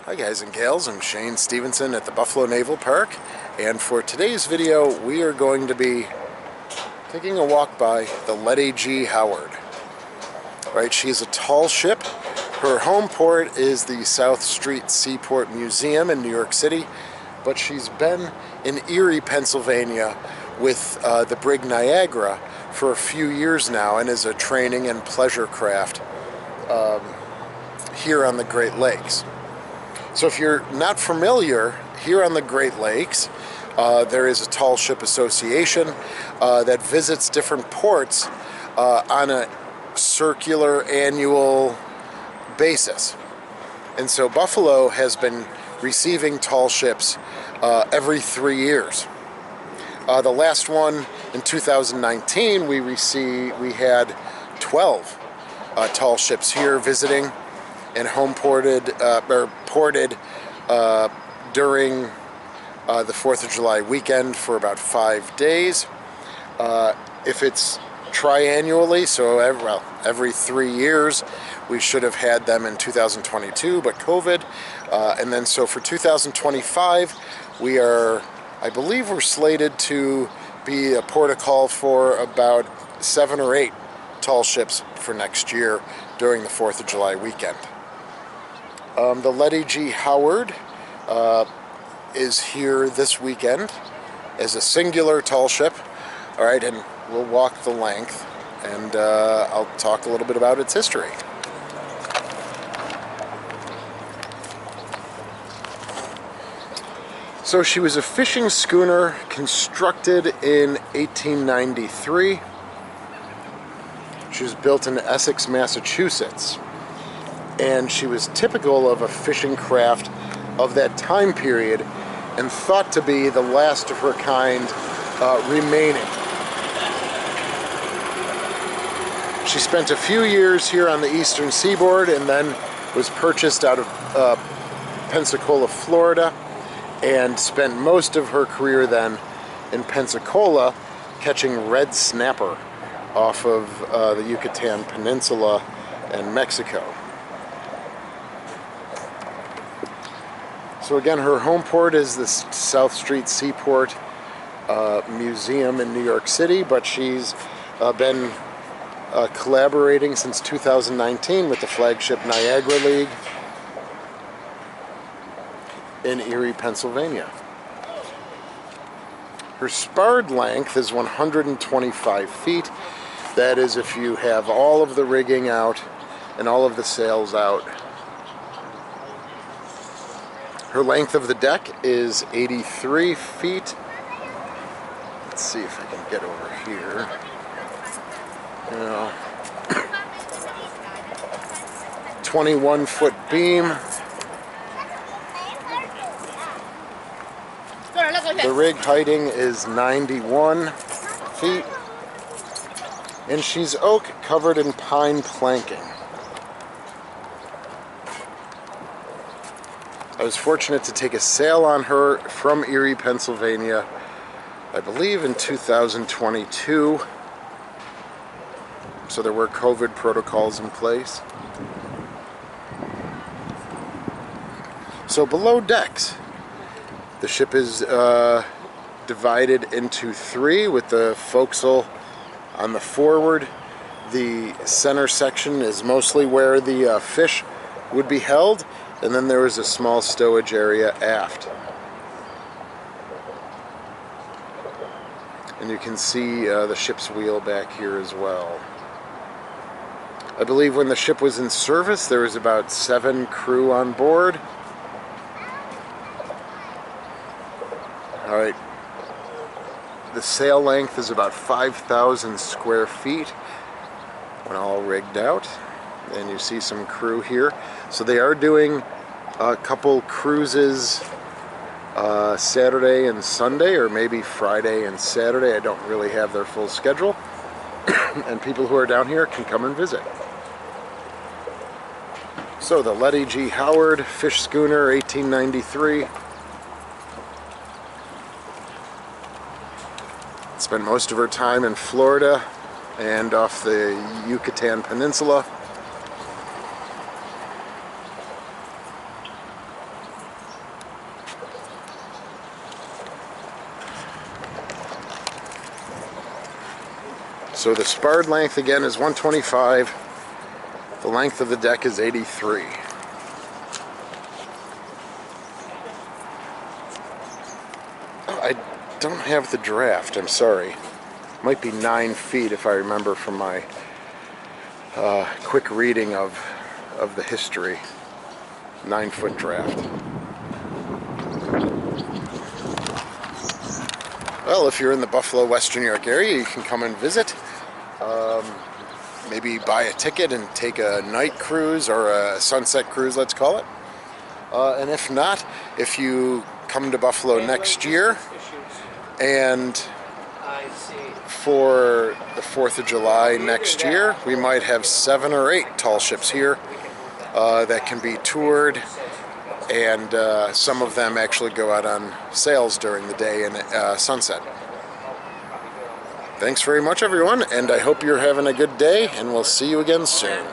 Hi guys and gals, I'm Shane Stevenson at the Buffalo Naval Park, and for today's video we are going to be taking a walk by the Lettie G Howard. Right, she's a tall ship. Her home port is the South Street Seaport Museum in New York City, but she's been in Erie, Pennsylvania with the brig Niagara for a few years now and is a training and pleasure craft here on the Great Lakes. So if you're not familiar, here on the Great Lakes, there is a Tall Ship Association that visits different ports on a circular annual basis. And so Buffalo has been receiving tall ships every 3 years. The last one in 2019, we had 12 tall ships here visiting and home ported ported during the 4th of July weekend for about 5 days. If it's triannually, so every 3 years, we should have had them in 2022, but COVID. And then so for 2025, I believe we're slated to be a port of call for about 7 or 8 tall ships for next year during the 4th of July weekend. The Lettie G Howard is here this weekend as a singular tall ship. All right, and we'll walk the length, and I'll talk a little bit about its history. So she was a fishing schooner constructed in 1893. She was built in Essex, Massachusetts, and she was typical of a fishing craft of that time period and thought to be the last of her kind remaining. She spent a few years here on the eastern seaboard and then was purchased out of Pensacola, Florida, and spent most of her career then in Pensacola catching red snapper off of the Yucatan Peninsula and Mexico. So again, her home port is the South Street Seaport Museum in New York City, but she's been collaborating since 2019 with the flagship Niagara League in Erie, Pennsylvania. Her sparred length is 125 feet. That is if you have all of the rigging out and all of the sails out. Her length of the deck is 83 feet. Let's see if I can get over here. Now, 21-foot beam. The rig heighting is 91 feet. And she's oak covered in pine planking. I was fortunate to take a sail on her from Erie, Pennsylvania, I believe in 2022. So there were COVID protocols in place. So below decks, the ship is divided into 3 with the forecastle on the forward. The center section is mostly where the fish would be held, and then there is a small stowage area aft. And you can see the ship's wheel back here as well. I believe when the ship was in service, there was about 7 crew on board. All right. The sail length is about 5,000 square feet when all rigged out. And you see some crew here. So they are doing a couple cruises Saturday and Sunday, or maybe Friday and Saturday. I don't really have their full schedule. And people who are down here can come and visit. So the Lettie G Howard, fish schooner, 1893. Spent most of her time in Florida and off the Yucatan Peninsula. So the sparred length again is 125. The length of the deck is 83. I don't have the draft, I'm sorry. Might be 9 feet if I remember from my quick reading of the history. 9-foot draft. Well, if you're in the Buffalo, Western New York area, you can come and visit. Maybe buy a ticket and take a night cruise or a sunset cruise, let's call it. And if not, if you come to Buffalo next year and for the 4th of July next year, we might have 7 or 8 tall ships here that can be toured, and some of them actually go out on sails during the day and sunset. Thanks very much, everyone, and I hope you're having a good day, and we'll see you again soon.